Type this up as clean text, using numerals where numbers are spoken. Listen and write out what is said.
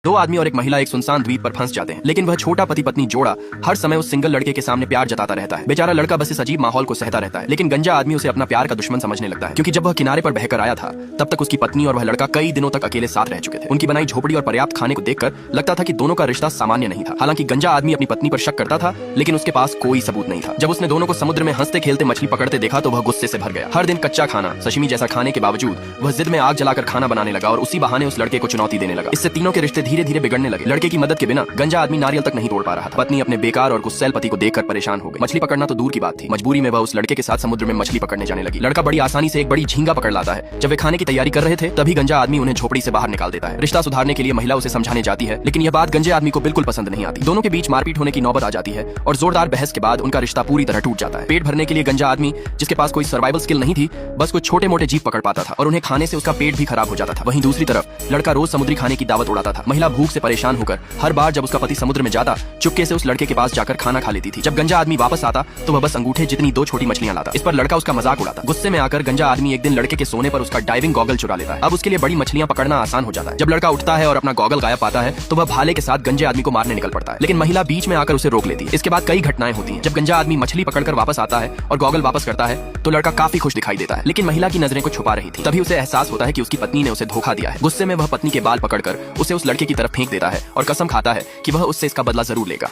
दो आदमी और एक महिला एक सुनसान द्वीप पर फंस जाते हैं, लेकिन वह छोटा पति पत्नी जोड़ा हर समय उस सिंगल लड़के के सामने प्यार जताता रहता है। बेचारा लड़का बस इस अजीब माहौल को सहता रहता है, लेकिन गंजा आदमी उसे अपना प्यार का दुश्मन समझने लगता है, क्योंकि जब वह किनारे पर बहकर आया था तब तक उसकी पत्नी और वह लड़का कई दिनों तक अकेले साथ रह चुके थे। उनकी बनाई झोपड़ी और पर्याप्त खाने को देखकर लगता था कि दोनों का रिश्ता सामान्य नहीं था। हालांकि गंजा आदमी अपनी पत्नी पर शक करता था, लेकिन उसके पास कोई सबूत नहीं था। जब उसने दोनों को समुद्र में हंसते खेलते मछली पकड़ते देखा तो वह गुस्से से भर गया। हर दिन कच्चा खाना सशिमी जैसा खाने के बावजूद वह जिद में आग जलाकर खाना बनाने लगा और उसी बहाने उस लड़के को चुनौती देने लगा। इससे तीनों के रिश्ते धीरे धीरे बिगड़ने लगे। लड़के की मदद के बिना गंजा आदमी नारियल तक नहीं तोड़ पा रहा था। पत्नी अपने बेकार और गुस्सैल पति को देखकर परेशान हो गई। मछली पकड़ना तो दूर की बात थी, मजबूरी में वह उस लड़के के साथ समुद्र में मछली पकड़ने जाने लगी। लड़का बड़ी आसानी से एक बड़ी झींगा पकड़ लाता है। जब वे खाने की तैयारी कर रहे थे तभी गंजा आदमी उन्हें झोपड़ी से बाहर निकाल देता है। रिश्ता सुधारने के लिए महिला उसे समझाने जाती है, लेकिन यह बात गंजे आदमी को बिल्कुल पसंद नहीं आती। दोनों के बीच मारपीट होने की नौबत आ जाती है और जोरदार बहस के बाद उनका रिश्ता पूरी तरह टूट जाता है। पेट भरने के लिए गंजा आदमी, जिसके पास कोई सर्वाइवल स्किल नहीं थी, बस कुछ छोटे मोटे जीव पकड़ पाता था और उन्हें खाने से उसका पेट भी खराब हो जाता था। वहीं दूसरी तरफ लड़का रोज समुद्री खाने की दावत उड़ाता था। महिला भूख से परेशान होकर हर बार जब उसका पति समुद्र में जाता चुपके से उस लड़के के पास जाकर खाना खा लेती थी। जब गंजा आदमी वापस आता तो वह बस अंगूठे जितनी दो छोटी मछलियां लाता। इस पर लड़का उसका मजाक उड़ाता। गुस्से में आकर गंजा आदमी एक दिन लड़के के सोने पर उसका डाइविंग गॉगल चुरा लेता है। अब उसके लिए बड़ी मछलियां पकड़ना आसान हो जाता है। जब लड़का उठता है और अपना गॉगल गायब पाता है तो वह भाले के साथ गंजे आदमी को मारने निकल पड़ता है, लेकिन महिला बीच में आकर उसे रोक लेती है। इसके बाद कई घटनाएं होती हैं। जब गंजा आदमी मछली पकड़कर वापस आता है और गॉगल वापस करता है तो लड़का काफी खुश दिखाई देता है, लेकिन महिला की नजरें को छुपा रही थी। तभी उसे एहसास होता है कि उसकी पत्नी ने उसे धोखा दिया है। गुस्से में वह पत्नी के बाल पकड़कर उसे उस लड़के की तरफ फेंक देता है और कसम खाता है कि वह उससे इसका बदला जरूर लेगा।